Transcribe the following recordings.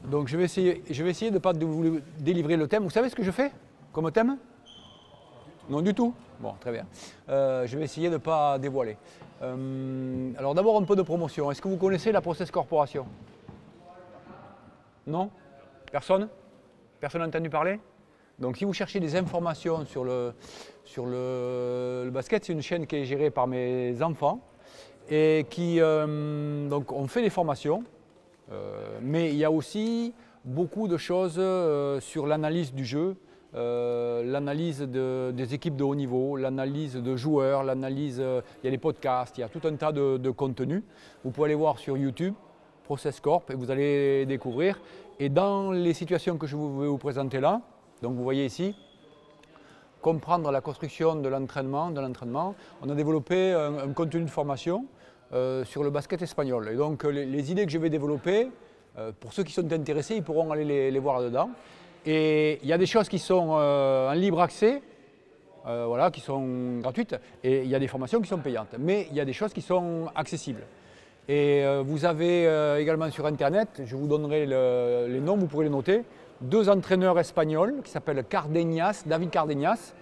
Donc je vais essayer de ne pas vous délivrer le thème. Vous savez ce que je fais comme thème? Non du tout? Bon, très bien. Je vais essayer de ne pas dévoiler. Alors d'abord un peu de promotion. Est-ce que vous connaissez la Process Corporation? Non? Personne? Personne n'a entendu parler? Donc si vous cherchez des informations sur le basket, c'est une chaîne qui est gérée par mes enfants et qui, donc on fait des formations, mais il y a aussi beaucoup de choses sur l'analyse du jeu, l'analyse des équipes de haut niveau, l'analyse de joueurs, l'analyse, il y a des podcasts, il y a tout un tas de contenus. Vous pouvez aller voir sur YouTube, Process Corp, et vous allez découvrir. Et dans les situations que je vais vous présenter là, donc vous voyez ici, comprendre la construction de l'entraînement, on a développé un contenu de formation sur le basket espagnol. Et donc les idées que je vais développer, pour ceux qui sont intéressés, ils pourront aller les voir là-dedans. Et il y a des choses qui sont en libre accès, voilà, qui sont gratuites, et il y a des formations qui sont payantes. Mais il y a des choses qui sont accessibles. Et vous avez également sur Internet, je vous donnerai les noms, vous pourrez les noter, 2 entraîneurs espagnols qui s'appellent David Cardenas,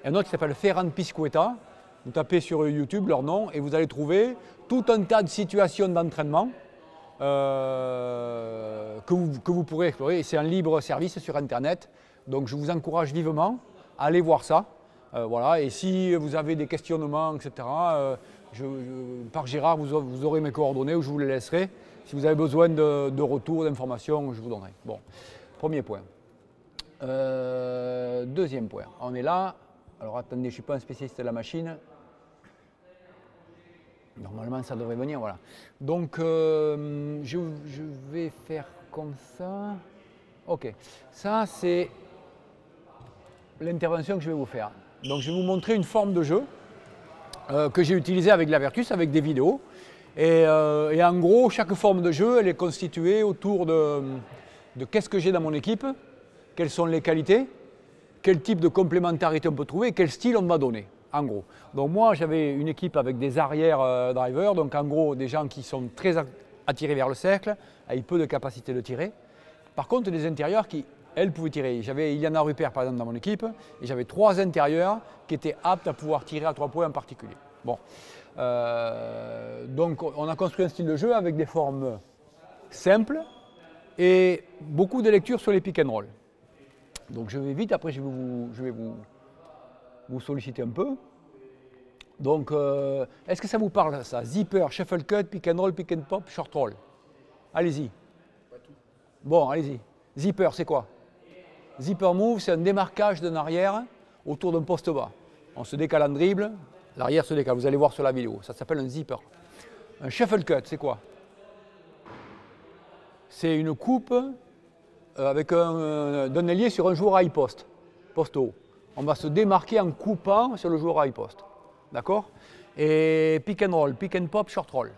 et un autre qui s'appelle Ferran Piscueta. Vous tapez sur YouTube leur nom et vous allez trouver tout un tas de situations d'entraînement que vous pourrez explorer. C'est un libre service sur Internet, donc je vous encourage vivement à aller voir ça. Voilà. Et si vous avez des questionnements, etc., par Gérard, vous aurez mes coordonnées ou je vous les laisserai. Si vous avez besoin de retours, d'informations, je vous donnerai. Bon, premier point. Deuxième point, on est là. Alors attendez, je ne suis pas un spécialiste de la machine. Normalement, ça devrait venir, voilà. Donc, je vais faire comme ça. Ok, ça c'est l'intervention que je vais vous faire. Donc, je vais vous montrer une forme de jeu que j'ai utilisée avec la Virtus, avec des vidéos. Et en gros, chaque forme de jeu, elle est constituée autour de qu'est-ce que j'ai dans mon équipe, quelles sont les qualités, quel type de complémentarité on peut trouver et quel style on va donner, en gros. Donc moi, j'avais une équipe avec des arrières drivers, donc en gros, des gens qui sont très attirés vers le cercle, avec peu de capacité de tirer. Par contre, des intérieurs qui, elles, pouvaient tirer. J'avais Iliana Rupert, par exemple, dans mon équipe, et j'avais 3 intérieurs qui étaient aptes à pouvoir tirer à 3 points en particulier. Bon. Donc, on a construit un style de jeu avec des formes simples et beaucoup de lectures sur les pick and roll. Donc je vais vite, après je vais vous solliciter un peu. Donc est-ce que ça vous parle ça? Zipper, shuffle cut, pick and roll, pick and pop, short roll. Allez-y. Bon, allez-y. Zipper, c'est quoi? Zipper move, c'est un démarquage d'un arrière autour d'un poste bas. On se décale en dribble, l'arrière se décale, vous allez voir sur la vidéo, ça s'appelle un zipper. Un shuffle cut, c'est quoi? C'est une coupe avec d'un ailier sur un joueur high post, poste haut. On va se démarquer en coupant sur le joueur high post. D'accord? Et pick and roll, pick and pop, short roll.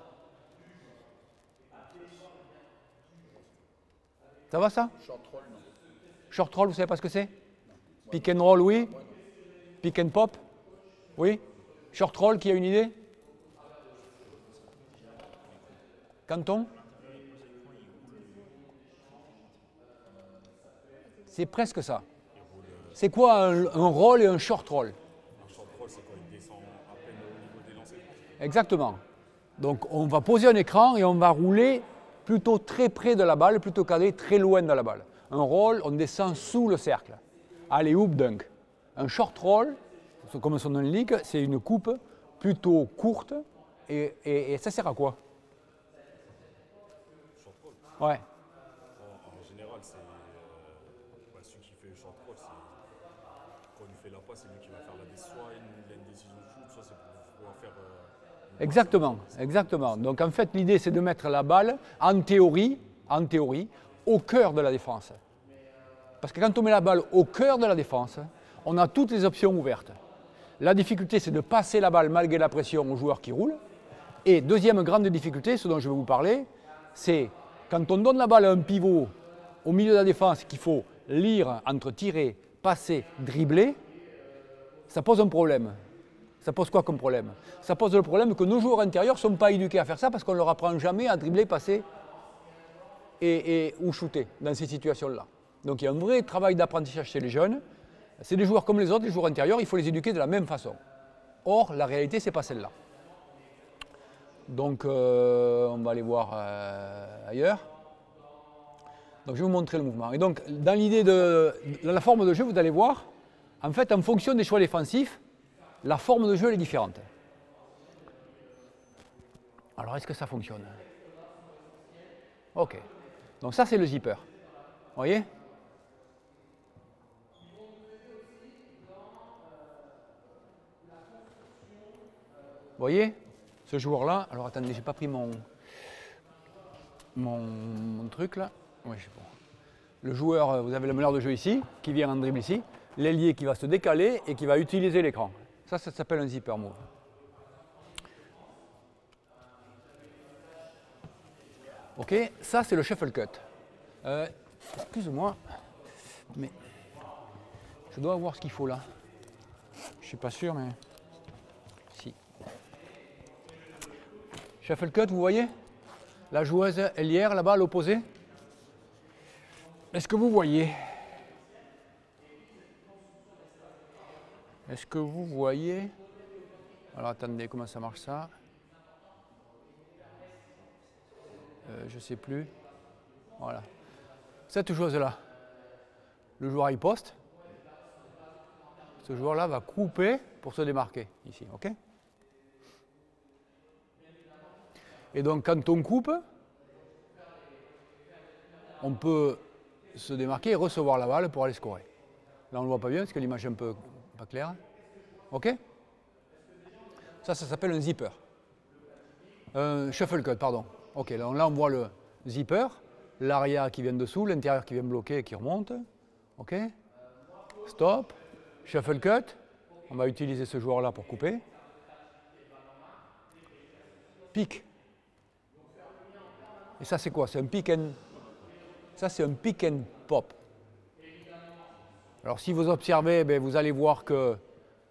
Ça va ça? Short roll, non. Short roll, vous savez pas ce que c'est? Pick and roll, oui. Pick and pop, oui. Short roll, qui a une idée? Canton? C'est presque ça. C'est quoi un roll et un short roll? Un short roll, c'est quand il descend à peine au niveau des lancers. Exactement. Donc on va poser un écran et on va rouler plutôt très près de la balle plutôt qu'aller très loin de la balle. Un roll, on descend sous le cercle. Allez, hoop dunk. Un short roll, comme son nom l'indique, c'est une coupe plutôt courte et ça sert à quoi? Short roll. Ouais. En général, c'est celui qui fait le short roll, quand il fait la passe, c'est lui qui va faire soit une décision de shoot, soit c'est pour pouvoir faire. Exactement, exactement. Donc en fait, l'idée, c'est de mettre la balle, en théorie, au cœur de la défense. Parce que quand on met la balle au cœur de la défense, on a toutes les options ouvertes. La difficulté, c'est de passer la balle malgré la pression au joueur qui roule. Et deuxième grande difficulté, ce dont je vais vous parler, c'est quand on donne la balle à un pivot au milieu de la défense qu'il faut lire entre tirer, passer, dribbler, ça pose un problème. Ça pose quoi comme problème? Ça pose le problème que nos joueurs intérieurs ne sont pas éduqués à faire ça parce qu'on ne leur apprend jamais à dribbler, passer. ou shooter dans ces situations-là. Donc il y a un vrai travail d'apprentissage chez les jeunes. C'est des joueurs comme les autres, les joueurs intérieurs, il faut les éduquer de la même façon. Or, la réalité, ce n'est pas celle-là. Donc on va aller voir ailleurs. Donc je vais vous montrer le mouvement. Et donc dans l'idée de la forme de jeu, vous allez voir, en fait, en fonction des choix défensifs, la forme de jeu elle est différente. Alors est-ce que ça fonctionne? Ok. Donc ça c'est le zipper. Vous voyez? Vous voyez? Ce joueur-là, alors attendez, j'ai pas pris mon truc là. Oui, c'est bon. Le joueur, vous avez le meneur de jeu ici, qui vient en dribble ici, l'ailier qui va se décaler et qui va utiliser l'écran. Ça s'appelle un zipper move. Ok, ça c'est le shuffle cut. Excuse-moi, mais je dois voir ce qu'il faut là. Je suis pas sûr, mais si. Shuffle cut, vous voyez? La joueuse ailière là-bas à l'opposé. Est-ce que vous voyez? Est-ce que vous voyez? Alors attendez, comment ça marche ça? Je ne sais plus. Voilà. Cette joueuse-là, le joueur riposte. Ce joueur-là va couper pour se démarquer ici, ok? Et donc quand on coupe, on peut se démarquer et recevoir la balle pour aller scorer. Là on ne le voit pas bien parce que l'image est un peu pas claire. Ok? Ça s'appelle un zipper. Shuffle cut, pardon. Ok, là on voit le zipper, l'arrière qui vient dessous, l'intérieur qui vient bloquer et qui remonte. Ok? Stop. Shuffle cut. On va utiliser ce joueur-là pour couper. Pick. Et ça c'est quoi? C'est un pick and... Ça c'est un pick and pop. Alors si vous observez, ben, vous allez voir que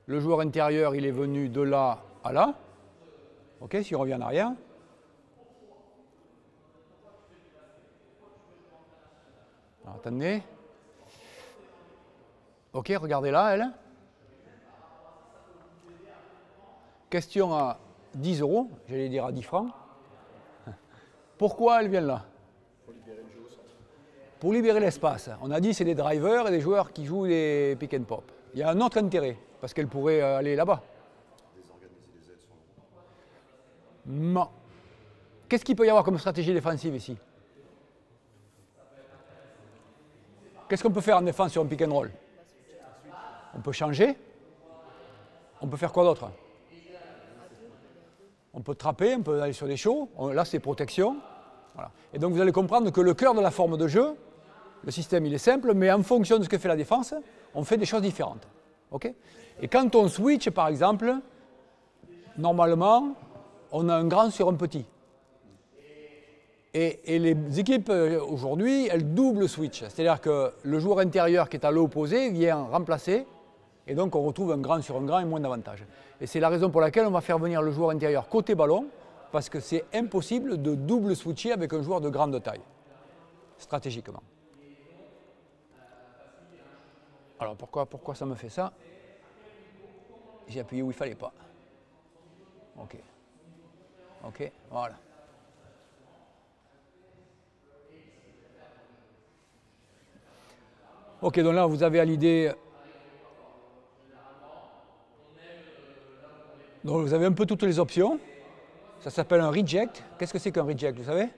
le joueur intérieur il est venu de là à là. Ok, si on revient en arrière. Alors, attendez. Ok, regardez là, elle. Question à 10 €, j'allais dire à 10 francs. Pourquoi elle vient là? Pour libérer l'espace. On a dit c'est des drivers et des joueurs qui jouent les pick and pop. Il y a un autre intérêt, parce qu'elle pourrait aller là-bas. Non. Qu'est-ce qu'il peut y avoir comme stratégie défensive ici? Qu'est-ce qu'on peut faire en défense sur un pick and roll? On peut changer. On peut faire quoi d'autre? On peut trapper, on peut aller sur des shows. Là, c'est protection. Voilà. Et donc, vous allez comprendre que le cœur de la forme de jeu, le système, il est simple, mais en fonction de ce que fait la défense, on fait des choses différentes. Okay? Et quand on switch, par exemple, normalement, on a un grand sur un petit. Et les équipes, aujourd'hui, elles double switch. C'est-à-dire que le joueur intérieur qui est à l'opposé vient remplacer, et donc on retrouve un grand sur un grand et moins d'avantages. Et c'est la raison pour laquelle on va faire venir le joueur intérieur côté ballon, parce que c'est impossible de double switcher avec un joueur de grande taille, stratégiquement. Alors pourquoi ça me fait ça? J'ai appuyé où il ne fallait pas. Ok. Ok, voilà. Ok, donc là vous avez à l'idée. Donc vous avez un peu toutes les options. Ça s'appelle un reject. Qu'est-ce que c'est qu'un reject, vous savez?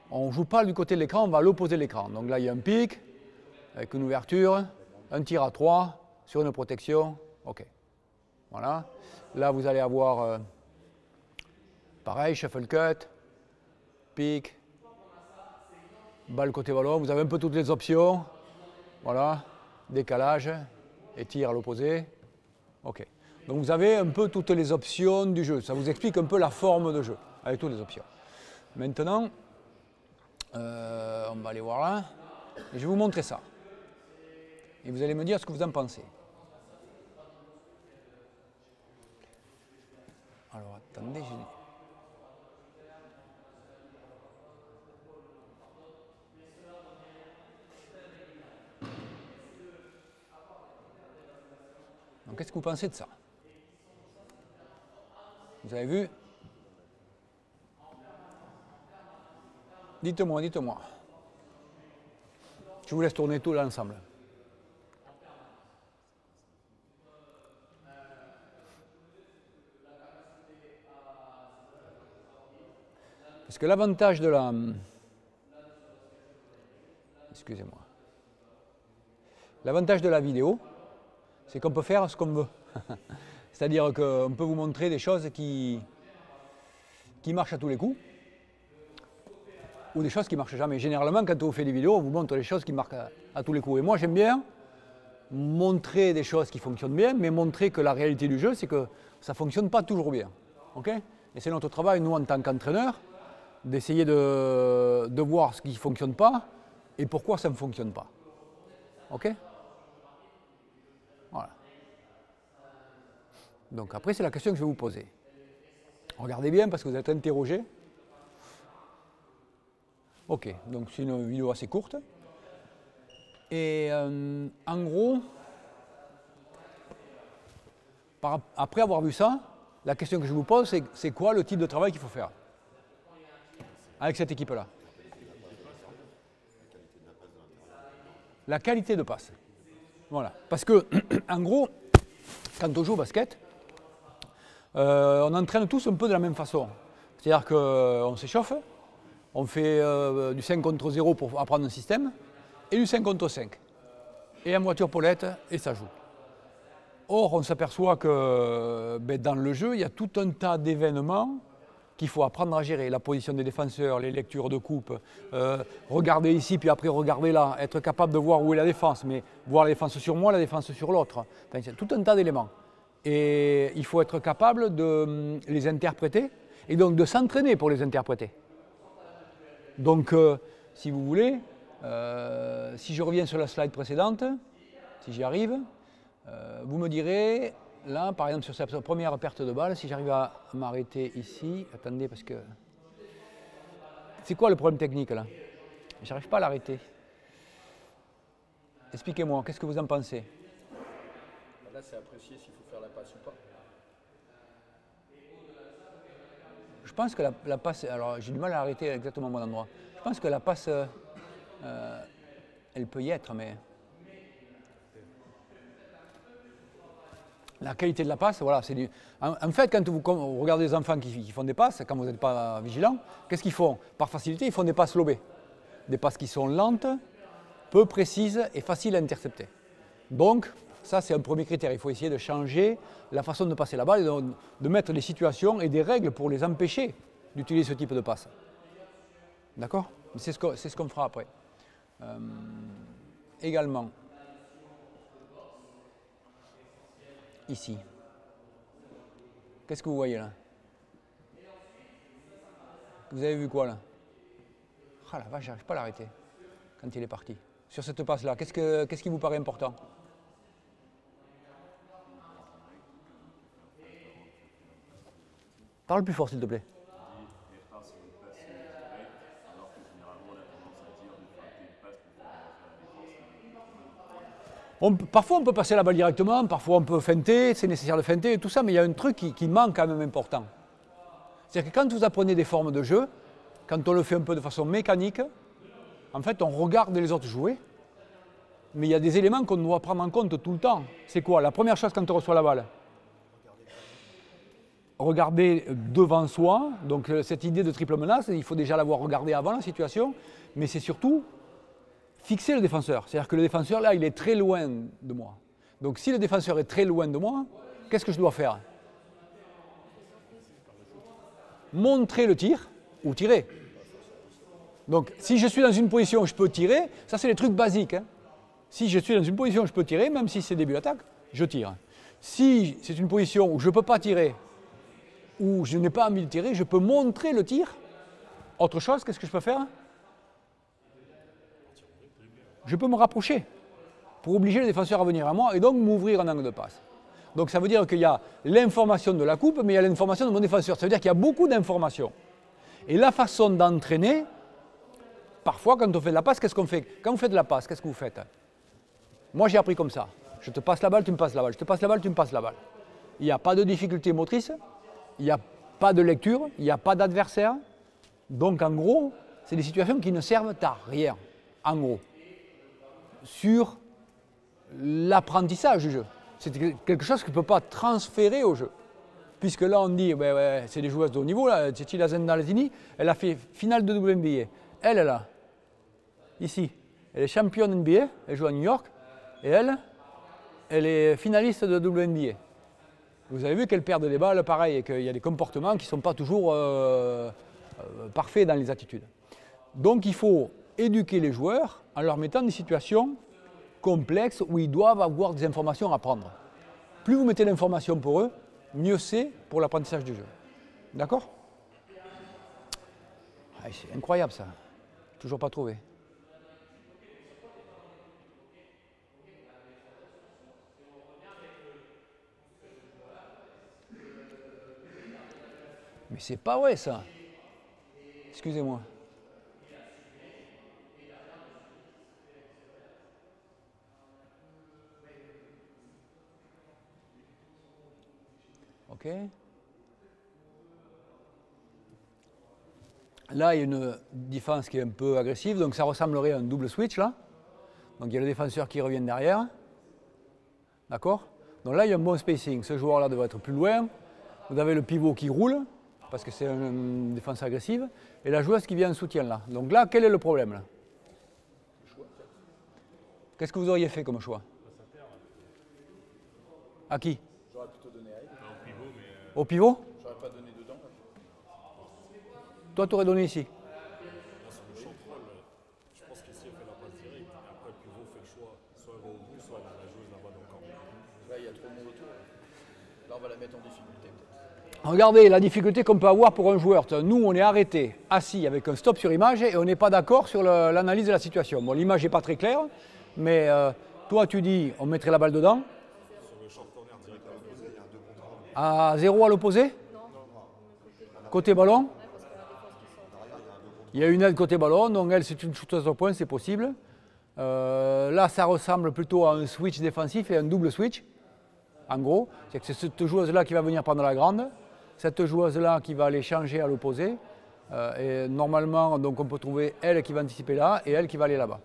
On ne joue pas du côté de l'écran, on va à l'opposé de l'écran. Donc là il y a un pic, avec une ouverture, un tir à 3, sur une protection. Ok. Voilà. Là vous allez avoir pareil, shuffle cut, pic, balle côté ballon. Vous avez un peu toutes les options. Voilà. Décalage et tir à l'opposé. Ok. Donc vous avez un peu toutes les options du jeu. Ça vous explique un peu la forme de jeu, avec toutes les options. Maintenant, on va aller voir là. Et je vais vous montrer ça. Et vous allez me dire ce que vous en pensez. Alors attendez, qu'est-ce que vous pensez de ça? Vous avez vu? Dites-moi, dites-moi. Je vous laisse tourner tout l'ensemble. Parce que l'avantage de la... Excusez-moi. L'avantage de la vidéo, c'est qu'on peut faire ce qu'on veut. C'est-à-dire qu'on peut vous montrer des choses qui marchent à tous les coups, ou des choses qui ne marchent jamais. Généralement, quand on vous fait des vidéos, on vous montre les choses qui marchent à tous les coups. Et moi, j'aime bien montrer des choses qui fonctionnent bien, mais montrer que la réalité du jeu, c'est que ça ne fonctionne pas toujours bien. Okay? Et c'est notre travail, nous, en tant qu'entraîneurs, d'essayer de voir ce qui ne fonctionne pas et pourquoi ça ne fonctionne pas. Ok? Voilà. Donc après, c'est la question que je vais vous poser. Regardez bien parce que vous êtes interrogé. Ok, donc c'est une vidéo assez courte. Et en gros, après avoir vu ça, la question que je vous pose, c'est quoi le type de travail qu'il faut faire avec cette équipe-là? La qualité de passe. Voilà. Parce que, en gros, quand on joue au basket, on entraîne tous un peu de la même façon. C'est-à-dire qu'on s'échauffe, on fait du 5 contre 0 pour apprendre un système, et du 5 contre 5. Et en voiture Paulette, et ça joue. Or, on s'aperçoit que dans le jeu, il y a tout un tas d'événements qu'il faut apprendre à gérer. La position des défenseurs, les lectures de coupe, regarder ici, puis après regarder là, être capable de voir où est la défense, mais voir la défense sur moi, la défense sur l'autre. Enfin, c'est tout un tas d'éléments. Et il faut être capable de les interpréter, et donc de s'entraîner pour les interpréter. Donc, si vous voulez, si je reviens sur la slide précédente, si j'y arrive, vous me direz... Là, par exemple, sur cette première perte de balle, si j'arrive à m'arrêter ici, attendez, parce que... C'est quoi le problème technique, là? Je n'arrive pas à l'arrêter. Expliquez-moi, qu'est-ce que vous en pensez? Là, c'est apprécié s'il faut faire la passe ou pas. Je pense que la passe... Alors, j'ai du mal à arrêter exactement au bon endroit. Je pense que la passe, elle peut y être, mais... La qualité de la passe, voilà, c'est du... En fait, quand vous regardez les enfants qui font des passes, quand vous n'êtes pas vigilant, qu'est-ce qu'ils font? Par facilité, ils font des passes lobées. Des passes qui sont lentes, peu précises et faciles à intercepter. Donc, ça, c'est un premier critère. Il faut essayer de changer la façon de passer la balle et de mettre des situations et des règles pour les empêcher d'utiliser ce type de passe. D'accord? C'est ce qu'on fera après. Également, ici. Qu'est-ce que vous voyez là? Vous avez vu quoi là? Ah la vache, j'arrive pas à l'arrêter quand il est parti. Sur cette passe-là, qu'est-ce qui vous paraît important? Parle plus fort s'il te plaît. Parfois on peut passer la balle directement, parfois on peut feinter, c'est nécessaire de feinter et tout ça, mais il y a un truc qui manque quand même important. C'est-à-dire que quand vous apprenez des formes de jeu, quand on le fait un peu de façon mécanique, en fait on regarde les autres jouer, mais il y a des éléments qu'on doit prendre en compte tout le temps. C'est quoi? La première chose quand on reçoit la balle? Regarder devant soi, donc cette idée de triple menace, il faut déjà l'avoir regardé avant la situation, mais c'est surtout fixer le défenseur. C'est-à-dire que le défenseur, là, il est très loin de moi. Donc si le défenseur est très loin de moi, qu'est-ce que je dois faire? Montrer le tir ou tirer. Donc si je suis dans une position où je peux tirer, ça c'est les trucs basiques. Hein. Si je suis dans une position où je peux tirer, même si c'est début d'attaque, je tire. Si c'est une position où je ne peux pas tirer, où je n'ai pas envie de tirer, je peux montrer le tir. Autre chose, qu'est-ce que je peux faire? Je peux me rapprocher pour obliger le défenseur à venir à moi et donc m'ouvrir un angle de passe. Donc ça veut dire qu'il y a l'information de la coupe, mais il y a l'information de mon défenseur. Ça veut dire qu'il y a beaucoup d'informations. Et la façon d'entraîner, parfois quand on fait de la passe, qu'est-ce qu'on fait? Quand vous faites de la passe, qu'est-ce que vous faites? Moi j'ai appris comme ça. Je te passe la balle, tu me passes la balle. Je te passe la balle, tu me passes la balle. Il n'y a pas de difficulté motrice, il n'y a pas de lecture, il n'y a pas d'adversaire. Donc en gros, c'est des situations qui ne servent à rien, en gros, sur l'apprentissage du jeu. C'est quelque chose que ne peut pas transférer au jeu. Puisque là, on dit, ouais, c'est des joueuses de haut niveau, là, Cecilia Zendalzini, elle a fait finale de WNBA. Elle est là, ici, elle est championne NBA, elle joue à New York, et elle est finaliste de WNBA. Vous avez vu qu'elle perd des balles, pareil, et qu'il y a des comportements qui ne sont pas toujours parfaits dans les attitudes. Donc il faut éduquer les joueurs en leur mettant des situations complexes où ils doivent avoir des informations à prendre. Plus vous mettez l'information pour eux, mieux c'est pour l'apprentissage du jeu. D'accord? C'est incroyable ça. Toujours pas trouvé. Mais c'est pas vrai ça. Excusez-moi. Ok. Là, il y a une défense qui est un peu agressive, donc ça ressemblerait à un double switch là. Donc il y a le défenseur qui revient derrière. D'accord? Donc là, il y a un bon spacing. Ce joueur-là devrait être plus loin. Vous avez le pivot qui roule, parce que c'est une défense agressive, et la joueuse qui vient en soutien là. Donc là, quel est le problème là? Qu'est-ce que vous auriez fait comme choix? À qui? J'aurais plutôt donné à elle. Au pivot? J'aurais pas donné dedans. Toi, tu aurais donné ici. Là, sur le champ de balle, je pense qu'ici, elle fait la passe directe. Et après, le pivot fait le choix. Soit elle va au bout, soit elle a la joueuse là-bas dans le camp. Là, il y a trop de monde autour. Là, on va la mettre en difficulté peut-être. Regardez la difficulté qu'on peut avoir pour un joueur. Nous, on est arrêté, assis avec un stop sur image et on n'est pas d'accord sur l'analyse de la situation. Bon, l'image n'est pas très claire, mais toi, tu dis on mettrait la balle dedans. Sur le champ de corner, direct à l'opposé. À 0 à l'opposé? Côté ballon? Il y a une aide côté ballon, donc elle, c'est une shooteuse au point, c'est possible. Là, ça ressemble plutôt à un switch défensif et un double switch. En gros, c'est que c'est cette joueuse-là qui va venir prendre la grande, cette joueuse-là qui va aller changer à l'opposé. Et normalement, donc on peut trouver elle qui va anticiper là et elle qui va aller là-bas.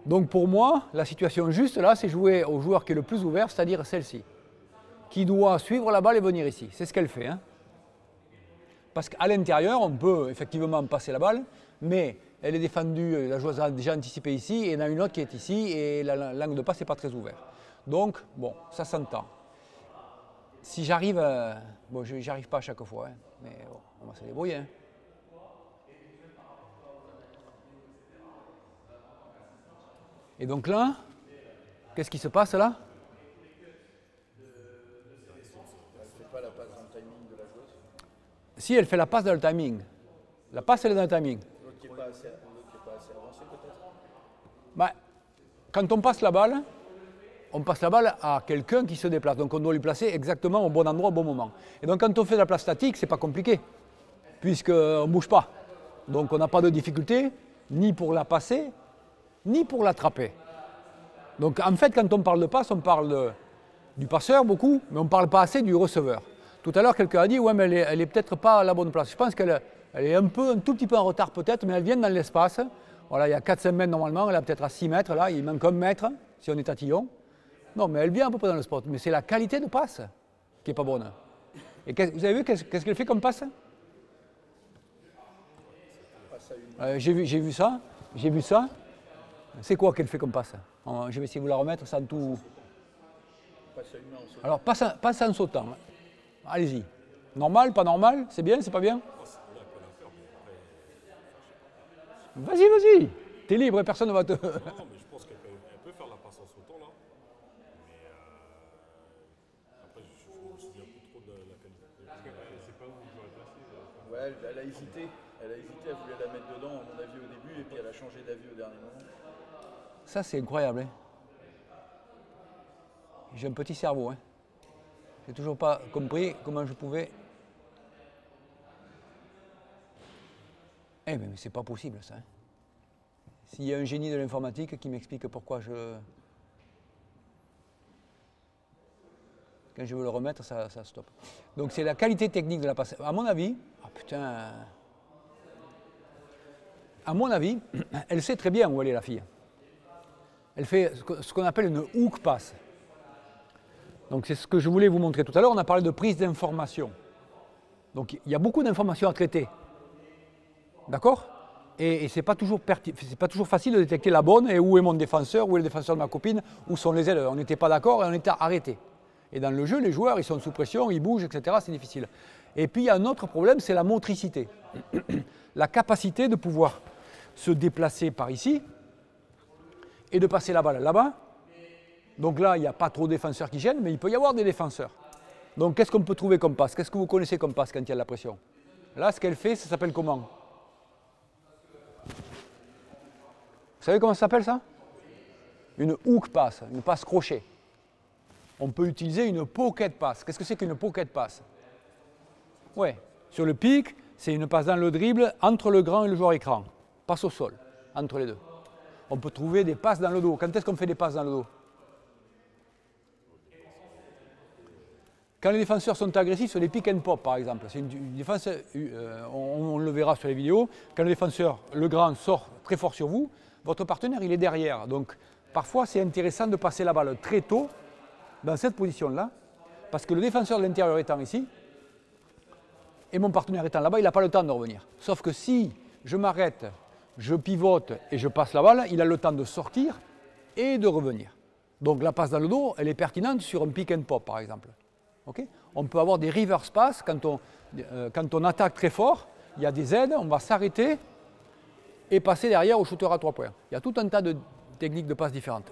Donc pour moi, la situation juste là, c'est jouer au joueur qui est le plus ouvert, c'est-à-dire celle-ci, qui doit suivre la balle et venir ici. C'est ce qu'elle fait. Hein. Parce qu'à l'intérieur, on peut effectivement passer la balle, mais elle est défendue, la joueuse a déjà anticipé ici, et il y en a une autre qui est ici, et l'angle de passe n'est pas très ouvert. Donc, bon, ça s'entend. Si j'arrive, bon, je n'y arrive pas à chaque fois, hein, mais bon, on va se débrouiller. Hein. Et donc là, qu'est-ce qui se passe là? Elle fait pas la passe dans le timing de la joueuse. Si elle fait la passe dans le timing, la passe elle est dans le timing. L'autre qui n'est pas assez avancé peut-être. Bah, quand on passe la balle à quelqu'un qui se déplace. Donc on doit lui placer exactement au bon endroit, au bon moment. Et donc quand on fait de la place statique, c'est pas compliqué, puisqu'on ne bouge pas. Donc on n'a pas de difficulté, ni pour la passer, ni pour l'attraper. Donc en fait, quand on parle de passe, on parle du passeur beaucoup, mais on ne parle pas assez du receveur. Tout à l'heure, quelqu'un a dit, ouais, mais elle est peut-être pas à la bonne place. Je pense qu'elle est un tout petit peu en retard peut-être, mais elle vient dans l'espace. Voilà, il y a 4-5 mètres normalement, elle est peut-être à 6 mètres, là, il manque 1 mètre, si on est tatillon. Non, mais elle vient à peu près dans le spot, mais c'est la qualité de passe qui n'est pas bonne. Et vous avez vu qu'est-ce qu'elle fait comme passe? J'ai vu ça. C'est quoi qu'elle fait comme passe? Je vais essayer de vous la remettre sans tout... Alors, passe en sautant. Allez-y. Normal, pas normal? C'est bien, c'est pas bien? Vas-y. T'es libre et personne ne va te... Non, mais je pense qu'elle peut faire la passe en sautant là. Mais après, je me souviens plus trop de la qualité. C'est pas où j'aurais placé. Ouais, elle a hésité. Elle voulait la mettre dedans, à mon avis, au début, et puis elle a changé d'avis au dernier moment. Ça, c'est incroyable. Hein. J'ai un petit cerveau. Hein. J'ai toujours pas compris comment je pouvais... Eh mais c'est pas possible, ça. Hein. S'il y a un génie de l'informatique qui m'explique pourquoi je... Quand je veux le remettre, ça stoppe. Donc c'est la qualité technique de la passe. À mon avis, oh putain, à mon avis, elle sait très bien où elle est la fille. Elle fait ce qu'on appelle une hook pass. Donc c'est ce que je voulais vous montrer tout à l'heure. On a parlé de prise d'information. Donc il y a beaucoup d'informations à traiter. D'accord? Et ce n'est pas toujours facile de détecter la bonne et où est mon défenseur, où est le défenseur de ma copine, où sont les aides. On n'était pas d'accord et on était arrêtés. Et dans le jeu, les joueurs, ils sont sous pression, ils bougent, etc. C'est difficile. Et puis il y a un autre problème, c'est la motricité. La capacité de pouvoir se déplacer par ici et de passer la balle là-bas. Donc là, il n'y a pas trop de défenseurs qui gênent, mais il peut y avoir des défenseurs. Donc qu'est-ce qu'on peut trouver comme passe? Qu'est-ce que vous connaissez comme passe quand il y a de la pression? Là, ce qu'elle fait, ça s'appelle comment? Vous savez comment ça s'appelle ça? Une hook pass, une passe crochet. On peut utiliser une pocket pass. Qu'est-ce que c'est qu'une pocket pass? Ouais, sur le pic, c'est une passe dans le dribble entre le grand et le joueur écran. Passe au sol, entre les deux. On peut trouver des passes dans le dos. Quand est-ce qu'on fait des passes dans le dos? Quand les défenseurs sont agressifs sur les pick and pop, par exemple. C'est une défense, on le verra sur les vidéos. Quand le défenseur, le grand, sort très fort sur vous, votre partenaire, il est derrière. Donc, parfois, c'est intéressant de passer la balle très tôt, dans cette position-là, parce que le défenseur de l'intérieur étant ici, et mon partenaire étant là-bas, il n'a pas le temps de revenir. Sauf que si je m'arrête, je pivote et je passe la balle, il a le temps de sortir et de revenir. Donc la passe dans le dos, elle est pertinente sur un pick and pop, par exemple. Okay? On peut avoir des reverse pass quand on attaque très fort, il y a des aides, on va s'arrêter et passer derrière au shooter à 3 points. Il y a tout un tas de techniques de passe différentes.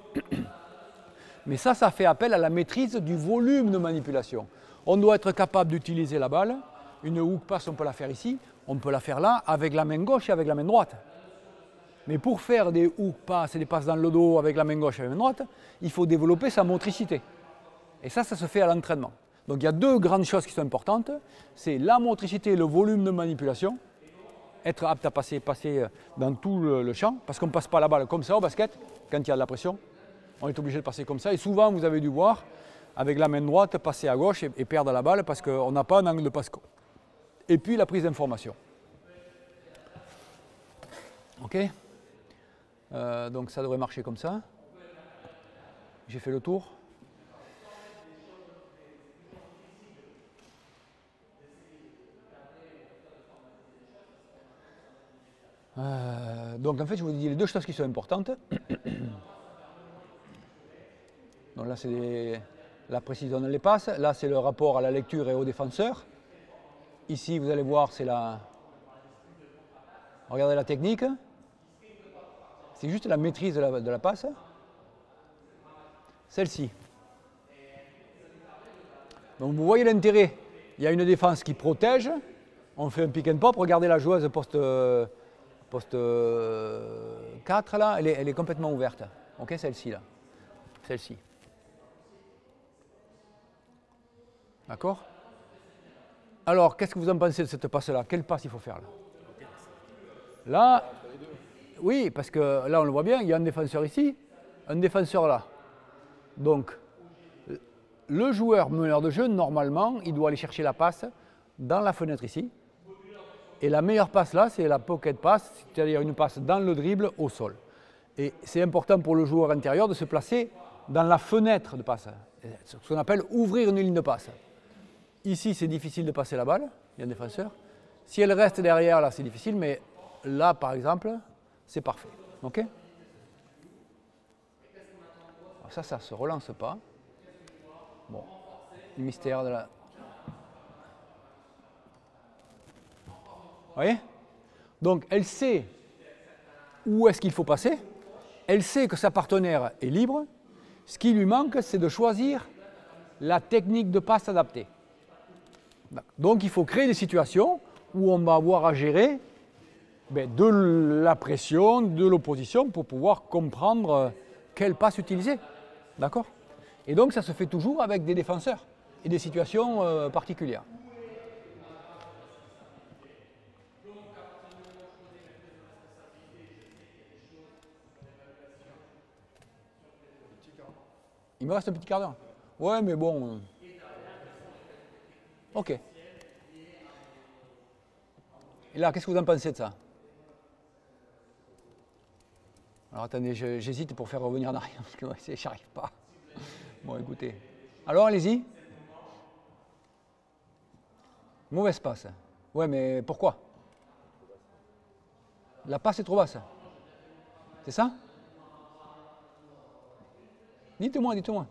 Mais ça fait appel à la maîtrise du volume de manipulation. On doit être capable d'utiliser la balle. Une hook pass, on peut la faire ici, on peut la faire là, avec la main gauche et avec la main droite. Mais pour faire des hook pass et des passes dans le dos avec la main gauche et la main droite, il faut développer sa motricité. Et ça se fait à l'entraînement. Donc il y a deux grandes choses qui sont importantes. C'est la motricité et le volume de manipulation. Être apte à passer dans tout le champ, parce qu'on ne passe pas la balle comme ça au basket, quand il y a de la pression. On est obligé de passer comme ça. Et souvent, vous avez dû voir, avec la main droite, passer à gauche et perdre la balle parce qu'on n'a pas un angle de passe. Et puis la prise d'information. OK? Donc ça devrait marcher comme ça. J'ai fait le tour. Donc en fait, je vous dis les deux choses qui sont importantes. Donc là, c'est la précision dans les passes. Là, c'est le rapport à la lecture et au défenseur. Ici, vous allez voir, c'est la... Regardez la technique. C'est juste la maîtrise de la passe. Celle-ci. Donc vous voyez l'intérêt. Il y a une défense qui protège. On fait un pick and pop. Regardez la joueuse poste 4 là, elle est complètement ouverte. Ok, celle-ci là. Celle-ci. D'accord? Alors, qu'est-ce que vous en pensez de cette passe-là? Quelle passe il faut faire là? Là, oui, parce que là on le voit bien, il y a un défenseur ici, un défenseur là. Donc, le joueur meneur de jeu, normalement, il doit aller chercher la passe dans la fenêtre ici. Et la meilleure passe là, c'est la pocket pass, c'est-à-dire une passe dans le dribble au sol. Et c'est important pour le joueur intérieur de se placer dans la fenêtre de passe, ce qu'on appelle ouvrir une ligne de passe. Ici, c'est difficile de passer la balle, il y a un défenseur. Si elle reste derrière, là, c'est difficile, mais là, par exemple, c'est parfait. OK? Alors ça ne se relance pas. Bon, le mystère de la... Vous voyez? Donc, elle sait où est-ce qu'il faut passer. Elle sait que sa partenaire est libre. Ce qui lui manque, c'est de choisir la technique de passe adaptée. Donc, il faut créer des situations où on va avoir à gérer de la pression, de l'opposition pour pouvoir comprendre quelle passe utiliser. D'accord? Et donc, ça se fait toujours avec des défenseurs et des situations particulières. Il me reste un petit quart d'heure. Ouais, mais bon, Ok. Et là, qu'est-ce que vous en pensez de ça? Alors attendez, j'hésite pour faire revenir en arrière, parce que ouais, j'y arrive pas. Bon, écoutez. Alors, allez-y. Mauvaise passe. Ouais, mais pourquoi? La passe est trop basse. C'est ça? Dites-moi, dites-moi.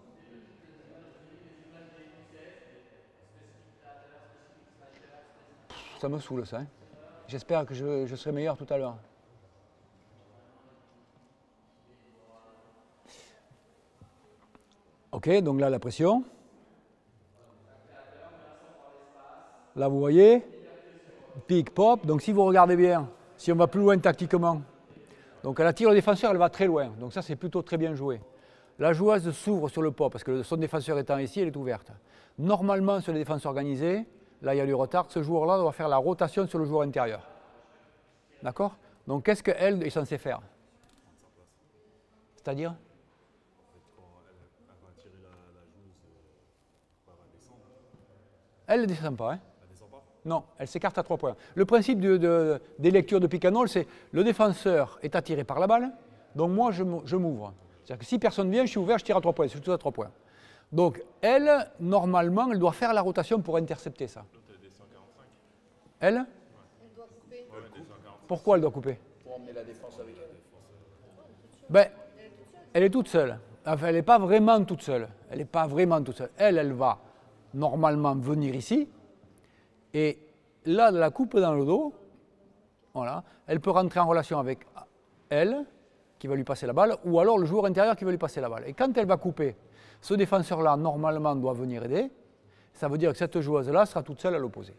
Ça me saoule ça. Hein. J'espère que je serai meilleur tout à l'heure. Ok, donc là la pression. Là vous voyez, pic, pop. Donc si vous regardez bien, si on va plus loin tactiquement, donc elle attire le défenseur, elle va très loin. Donc ça c'est plutôt très bien joué. La joueuse s'ouvre sur le pop parce que son défenseur étant ici, elle est ouverte. Normalement sur les défenses organisées, là il y a du retard, ce joueur-là doit faire la rotation sur le joueur intérieur. D'accord? Donc qu'est-ce qu'elle est censée faire? C'est-à-dire? Elle ne descend pas. Hein? Non, elle s'écarte à 3 points. Le principe des lectures de pick and roll, c'est le défenseur est attiré par la balle, donc moi je m'ouvre. C'est-à-dire que si personne vient, je suis ouvert, je tire à 3 points, c'est tout à 3 points. Donc elle, normalement, elle doit faire la rotation pour intercepter ça. Elle? Elle doit couper. Pourquoi elle doit couper? Pour emmener la défense avec elle. Ben, elle est toute seule. Enfin, elle n'est pas vraiment toute seule. Elle n'est pas vraiment toute seule. Elle va normalement venir ici. Et là, de la coupe dans le dos, voilà, elle peut rentrer en relation avec elle, qui va lui passer la balle, ou alors le joueur intérieur qui va lui passer la balle. Et quand elle va couper, ce défenseur-là, normalement, doit venir aider. Ça veut dire que cette joueuse-là sera toute seule à l'opposé.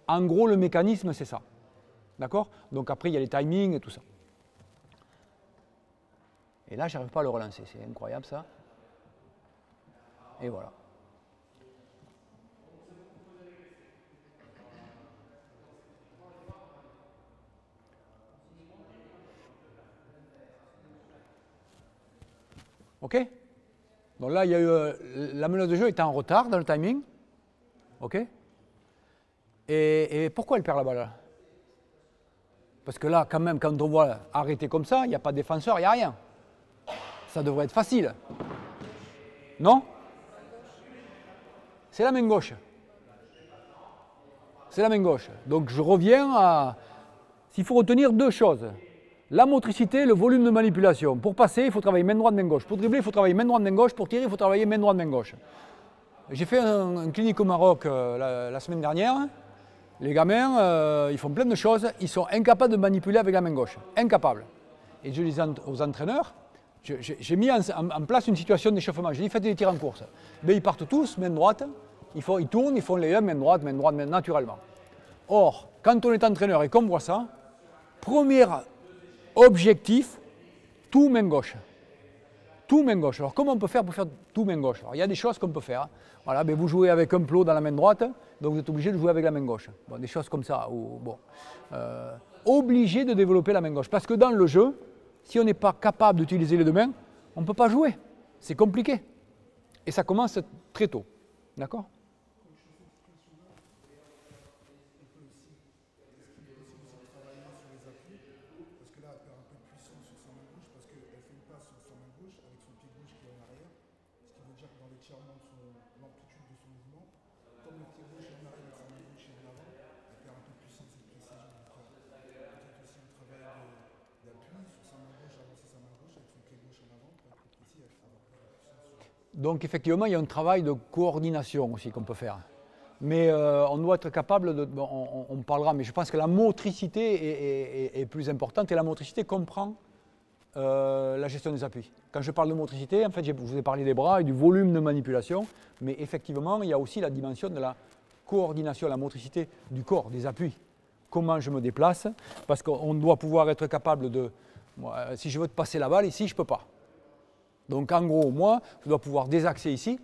En gros, le mécanisme, c'est ça. D'accord? Donc après, il y a les timings et tout ça. Et là, je n'arrive pas à le relancer. C'est incroyable, ça. Et voilà. OK? Donc là, il y a eu, la menace de jeu était en retard dans le timing. OK? Et pourquoi elle perd la balle là? Parce que là, quand même, quand on voit arrêter comme ça, il n'y a pas de défenseur, il n'y a rien. Ça devrait être facile. Non? C'est la main gauche. C'est la main gauche. Donc je reviens à... S'il faut retenir deux choses. La motricité, le volume de manipulation. Pour passer, il faut travailler main droite, main gauche. Pour dribbler, il faut travailler main droite, main gauche. Pour tirer, il faut travailler main droite, main gauche. J'ai fait un clinique au Maroc la semaine dernière. Les gamins, ils font plein de choses. Ils sont incapables de manipuler avec la main gauche. Incapables. Et je dis aux entraîneurs, j'ai mis en place une situation d'échauffement. J'ai dit, faites des tirs en course. Mais ils partent tous, main droite. Ils tournent, ils font les 1, main droite, naturellement. Or, quand on est entraîneur et qu'on voit ça, premier objectif, tout main gauche. Tout main gauche. Alors comment on peut faire pour faire tout main gauche? Alors, il y a des choses qu'on peut faire. Voilà, mais vous jouez avec un plot dans la main droite, donc vous êtes obligé de jouer avec la main gauche. Bon, des choses comme ça. Obligé de développer la main gauche. Parce que dans le jeu, si on n'est pas capable d'utiliser les deux mains, on ne peut pas jouer. C'est compliqué. Et ça commence très tôt. D'accord? Donc effectivement, il y a un travail de coordination aussi qu'on peut faire. Mais on doit être capable de... On parlera, mais je pense que la motricité est plus importante et la motricité comprend la gestion des appuis. Quand je parle de motricité, en fait, je vous ai parlé des bras et du volume de manipulation, mais effectivement, il y a aussi la dimension de la coordination, la motricité du corps, des appuis. Comment je me déplace, parce qu'on doit pouvoir être capable de... si je veux te passer la balle ici, je ne peux pas. Donc en gros, moi, je dois pouvoir désaxer ici,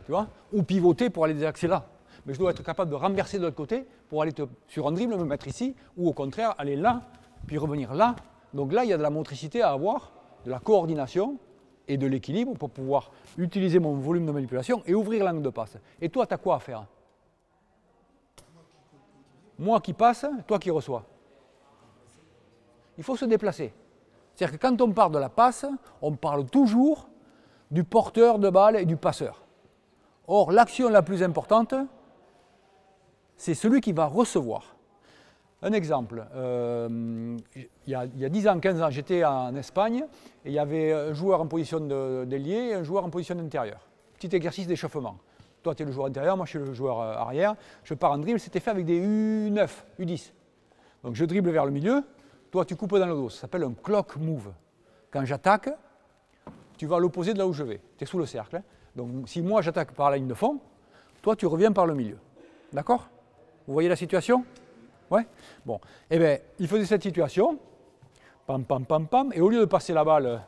tu vois, ou pivoter pour aller désaxer là. Mais je dois être capable de renverser de l'autre côté pour aller sur un dribble, me mettre ici, ou au contraire, aller là, puis revenir là. Donc là, il y a de la motricité à avoir, de la coordination et de l'équilibre pour pouvoir utiliser mon volume de manipulation et ouvrir l'angle de passe. Et toi, tu as quoi à faire? Moi qui passe, toi qui reçois. Il faut se déplacer. C'est-à-dire que quand on parle de la passe, on parle toujours du porteur de balle et du passeur. Or, l'action la plus importante, c'est celui qui va recevoir. Un exemple, il y a 10 ans, 15 ans, j'étais en Espagne et il y avait un joueur en position d'ailier et un joueur en position intérieure. Petit exercice d'échauffement. Toi, tu es le joueur intérieur, moi je suis le joueur arrière. Je pars en dribble, c'était fait avec des U9, U10. Donc je dribble vers le milieu, toi tu coupes dans le dos. Ça s'appelle un clock move. Quand j'attaque, tu vas à l'opposé de là où je vais. Tu es sous le cercle. Hein. Donc si moi j'attaque par la ligne de fond, toi tu reviens par le milieu. D'accord? Vous voyez la situation? Ouais. Bon. Eh bien, il faisait cette situation. Pam, pam, pam, pam. Et au lieu de passer la balle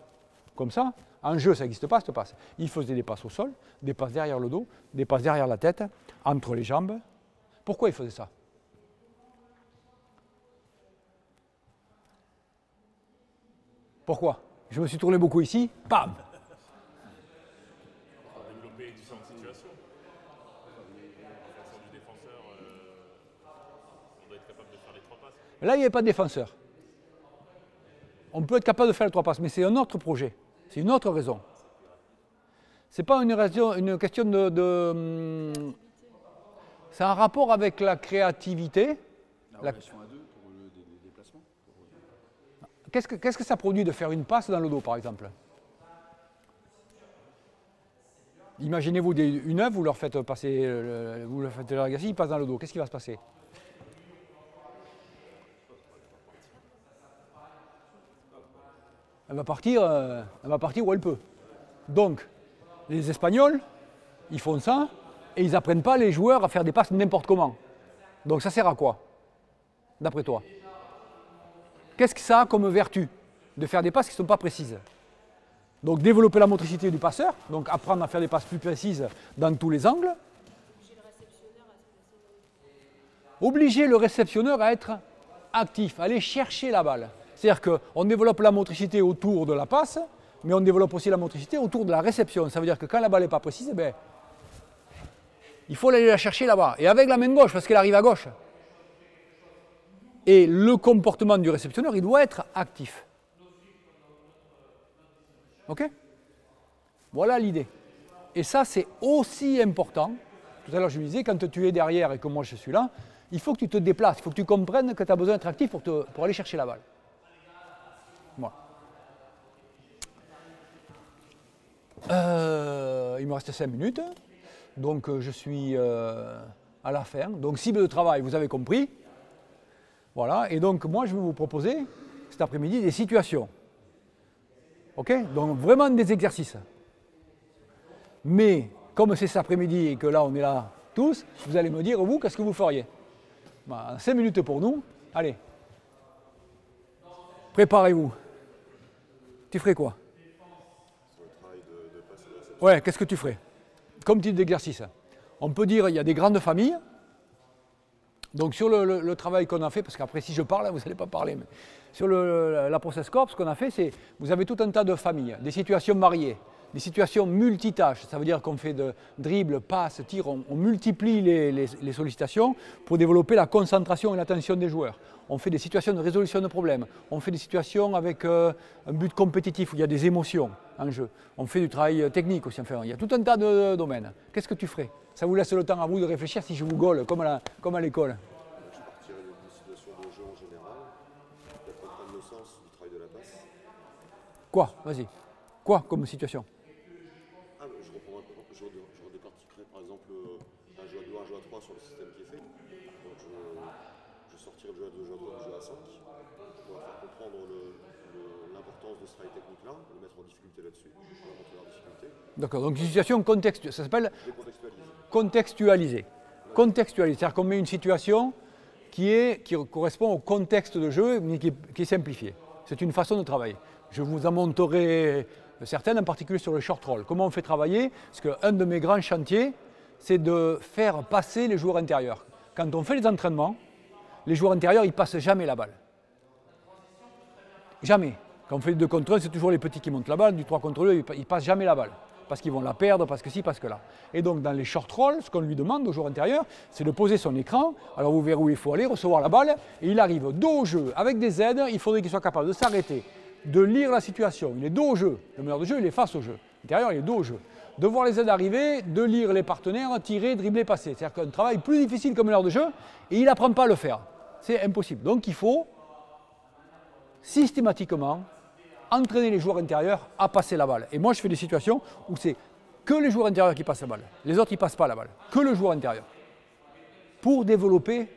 comme ça, en jeu, ça n'existe pas, cette passe. Il faisait des passes au sol, des passes derrière le dos, des passes derrière la tête, entre les jambes. Pourquoi il faisait ça? Pourquoi? Je me suis tourné beaucoup ici, bam! Pour développer différentes situations. En fonction du défenseur, on doit être capable de faire les 3 passes. Là, il n'y avait pas de défenseur. On peut être capable de faire les 3 passes, mais c'est un autre projet. C'est une autre raison. Ce n'est pas une question de c'est un rapport avec la créativité. La relation à deux pour des déplacements. Qu'est-ce que ça produit de faire une passe dans le dos, par exemple? Imaginez-vous une œuvre, vous leur faites passer, vous leur faites l'exercice, il passe dans le dos. Qu'est-ce qui va se passer? Elle va partir où elle peut. Donc, les Espagnols, ils font ça et ils n'apprennent pas les joueurs à faire des passes n'importe comment. Donc ça sert à quoi, d'après toi? Qu'est-ce que ça a comme vertu de faire des passes qui ne sont pas précises? Donc développer la motricité du passeur, donc apprendre à faire des passes plus précises dans tous les angles. Obliger le réceptionneur à être actif, à aller chercher la balle. C'est-à-dire qu'on développe la motricité autour de la passe, mais on développe aussi la motricité autour de la réception. Ça veut dire que quand la balle n'est pas précise, ben, il faut aller la chercher là-bas. Et avec la main gauche, parce qu'elle arrive à gauche. Et le comportement du réceptionneur, il doit être actif. OK? Voilà l'idée. Et ça, c'est aussi important. Tout à l'heure, je me disais, quand tu es derrière et que moi je suis là, il faut que tu te déplaces, il faut que tu comprennes que tu as besoin d'être actif pour aller chercher la balle. Voilà. Il me reste 5 minutes, donc je suis à la fin. Donc cible de travail, vous avez compris. Voilà, et donc moi je vais vous proposer cet après-midi des situations. Ok? Donc vraiment des exercices. Mais comme c'est cet après-midi et que là on est là tous, vous allez me dire, vous, qu'est-ce que vous feriez? 5 minutes pour nous. Allez. Préparez-vous. Tu ferais quoi? Ouais, qu'est-ce que tu ferais? Comme type d'exercice. On peut dire, il y a des grandes familles. Donc sur le travail qu'on a fait, parce qu'après si je parle, vous n'allez pas parler, mais sur la Process Corp, ce qu'on a fait, c'est, vous avez tout un tas de familles, des situations mariées, des situations multitâches, ça veut dire qu'on fait de dribble, passe, tir, on multiplie les sollicitations pour développer la concentration et l'attention des joueurs. On fait des situations de résolution de problèmes, on fait des situations avec un but compétitif où il y a des émotions en jeu, on fait du travail technique aussi, enfin, il y a tout un tas de domaines. Qu'est-ce que tu ferais? Ça vous laisse le temps à vous de réfléchir si je vous gaulle, comme à l'école. Je partirais d'une situation de jeu en général, peut-être comprendre le sens du travail de la passe. Quoi? Vas-y. Quoi comme situation? Je redécortiquerais par exemple un jeu à 2, un jeu à 3 sur le système qui est fait. Donc je sortirais le jeu à 2, jeu à 3, le jeu à 5 pour faire comprendre l'importance de ce travail technique-là, le mettre en difficulté là-dessus, pour montrer leur difficulté. D'accord, donc une situation contextuelle, ça s'appelle Contextualiser. Contextualiser, c'est-à-dire qu'on met une situation qui correspond au contexte de jeu, mais qui est simplifiée. C'est une façon de travailler. Je vous en montrerai certaines, en particulier sur le short roll. Comment on fait travailler? Parce qu'un de mes grands chantiers, c'est de faire passer les joueurs intérieurs. Quand on fait les entraînements, les joueurs intérieurs, ils ne passent jamais la balle. Jamais. Quand on fait du 2 contre 1, c'est toujours les petits qui montent la balle, du 3 contre 2, ils ne passent jamais la balle. parce qu'ils vont la perdre, parce que ci, parce que là. Et donc dans les short rolls, ce qu'on lui demande au joueur intérieur, c'est de poser son écran. Alors vous verrez où il faut aller, recevoir la balle, et il arrive dos au jeu. Avec des aides, il faudrait qu'il soit capable de s'arrêter, de lire la situation. Il est dos au jeu. Le meneur de jeu, il est face au jeu. L'intérieur, il est dos au jeu. De voir les aides arriver, de lire les partenaires, tirer, dribbler, passer. C'est-à-dire qu'un travail plus difficile comme meneur de jeu, et il n'apprend pas à le faire. C'est impossible. Donc il faut systématiquement entraîner les joueurs intérieurs à passer la balle. Et moi, je fais des situations où c'est que les joueurs intérieurs qui passent la balle. Les autres, ils ne passent pas la balle. Que le joueur intérieur. Pour développer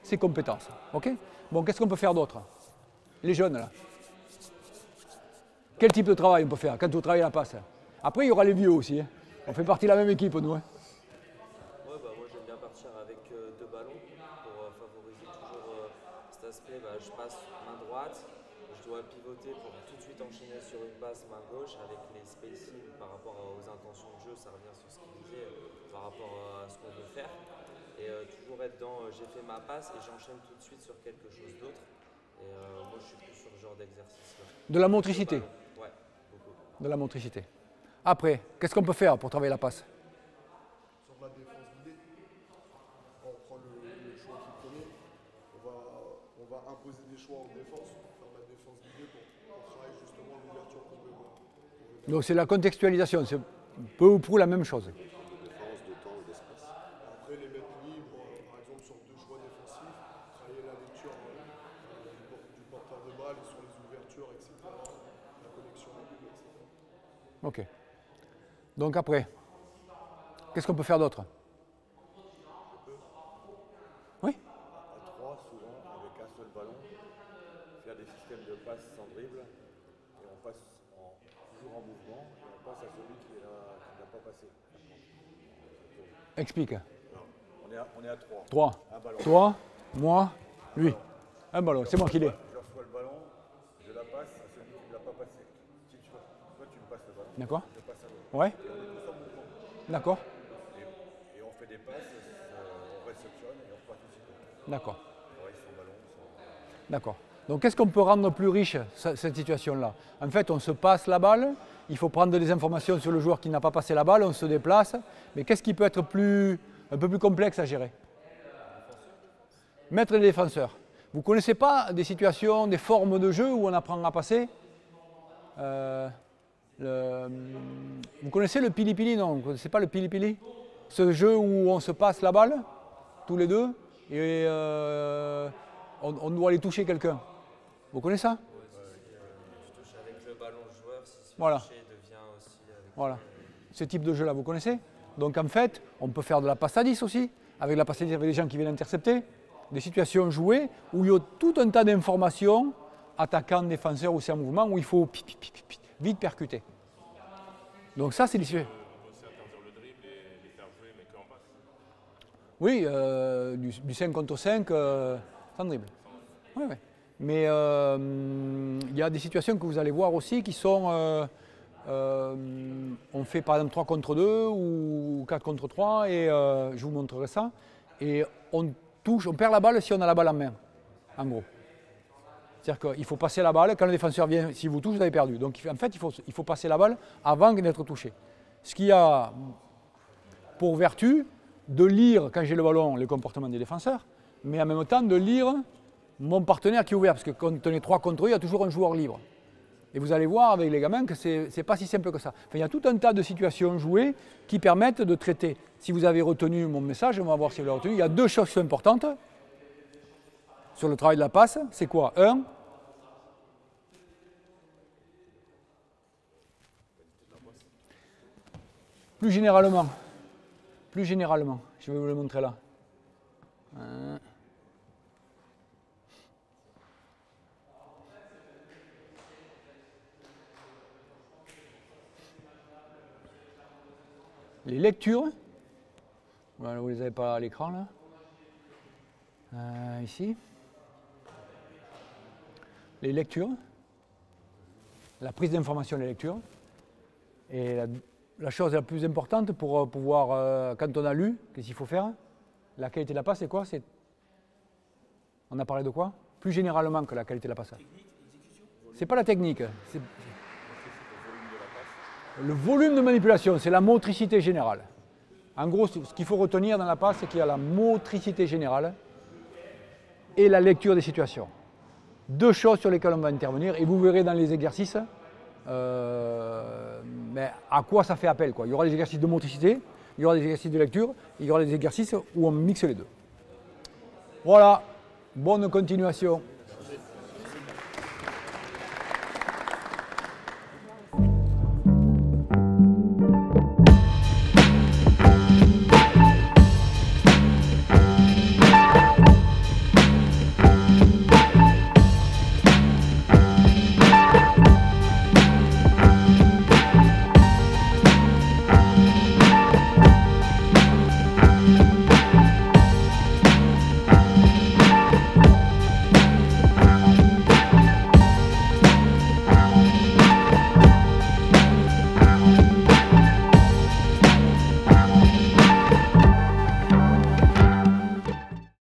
ses compétences. Ok? Bon, qu'est-ce qu'on peut faire d'autre? Les jeunes, là. Quel type de travail on peut faire quand on travaille la passe? Après, il y aura les vieux aussi. Hein. On fait partie de la même équipe, nous. Hein. Ouais, bah, moi, j'aime bien partir avec deux ballons pour favoriser toujours cet aspect. Bah, je passe main droite, je dois pivoter pour tout de suite enchaîner sur une passe main gauche avec les spacing par rapport aux intentions de jeu. Ça revient sur ce qu'il disait par rapport à ce qu'on veut faire. Et toujours être dans j'ai fait ma passe et j'enchaîne tout de suite sur quelque chose d'autre. Et moi, je suis plus sur ce genre d'exercice-là. De la motricité. Ouais, beaucoup. De la motricité. Après, qu'est-ce qu'on peut faire pour travailler la passe? Sur la défense guidée, on prend le choix qui connaît, on va imposer des choix en défense, faire la défense guidée pour travailler justement l'ouverture qu'on veut voir. Donc c'est la contextualisation, c'est peu ou prou la même chose. Différence de temps et d'espace. Après les mettre libres, par exemple sur deux choix défensifs, travailler la lecture du porteur de balle et sur les ouvertures, etc. La connexion à double, etc. Ok. Donc après, qu'est-ce qu'on peut faire d'autre? Oui? À 3, souvent, avec un seul ballon, faire des systèmes de passe sans dribble, et on passe toujours en mouvement, et on passe à celui qui n'a pas passé. Explique. Alors, on est à 3. 3. Un ballon. Toi, moi, lui. Un ballon, c'est moi qui l'ai. Je reçois le ballon, je la passe à celui qui ne l'a pas passé. Si tu vois, toi tu me passes le ballon, D'accord? je passe à l'autre. Ouais? Et on est tous en mouvement. D'accord? Et on fait des passes, on réceptionne et on repart tout de suite. D'accord. Ouais, sans ballon, sans... D'accord. Donc qu'est-ce qu'on peut rendre plus riche, cette situation-là? En fait, on se passe la balle, il faut prendre des informations sur le joueur qui n'a pas passé la balle, on se déplace, mais qu'est-ce qui peut être un peu plus complexe à gérer? Mettre les défenseurs. Vous ne connaissez pas des situations, des formes de jeu où on apprend à passer? Vous connaissez le pili-pili? Non, vous ne connaissez pas le pili-pili? Ce jeu où on se passe la balle, tous les deux, et on doit aller toucher quelqu'un. Vous connaissez ça? Je touche avec le ballon joueur, si ce Voilà. toucher devient aussi avec Voilà. Ce type de jeu-là, vous connaissez? Donc en fait, on peut faire de la passe à 10 aussi. Avec la passe à 10, avec des gens qui viennent intercepter. Des situations jouées où il y a tout un tas d'informations, attaquant, défenseur aussi en mouvement, où il faut vite percuter. Donc ça, c'est des situations. On peut aussi interdire le dribble et les faire jouer, mais qu'en passe. Oui, du 5 contre 5 sans dribble. Oui, oui. Mais il y a des situations que vous allez voir aussi qui sont... on fait par exemple 3 contre 2 ou 4 contre 3 et je vous montrerai ça. Et on perd la balle si on a la balle en main, en gros. C'est-à-dire qu'il faut passer la balle, quand le défenseur vient, s'il vous touche, vous avez perdu. Donc en fait, il faut passer la balle avant d'être touché. Ce qui a pour vertu de lire, quand j'ai le ballon, les comportements des défenseurs, mais en même temps de lire mon partenaire qui est ouvert, parce que quand on est 3 contre eux, il y a toujours un joueur libre. Et vous allez voir avec les gamins que ce n'est pas si simple que ça. Enfin, il y a tout un tas de situations jouées qui permettent de traiter. Si vous avez retenu mon message, on va voir si vous l'avez retenu. Il y a deux choses qui sont importantes sur le travail de la passe. C'est quoi? Plus généralement, je vais vous le montrer là. Les lectures, voilà, vous ne les avez pas à l'écran là, ici. Les lectures, la prise d'information des lectures. Et la chose la plus importante pour pouvoir, quand on a lu, qu'est-ce qu'il faut faire? La qualité de la passe, c'est quoi? On a parlé de quoi? Plus généralement que la qualité de la passe. C'est pas la technique. Le volume de manipulation, c'est la motricité générale. En gros, ce qu'il faut retenir dans la passe, c'est qu'il y a la motricité générale et la lecture des situations. Deux choses sur lesquelles on va intervenir et vous verrez dans les exercices mais à quoi ça fait appel, quoi. Il y aura des exercices de motricité, il y aura des exercices de lecture, il y aura des exercices où on mixe les deux. Voilà, bonne continuation.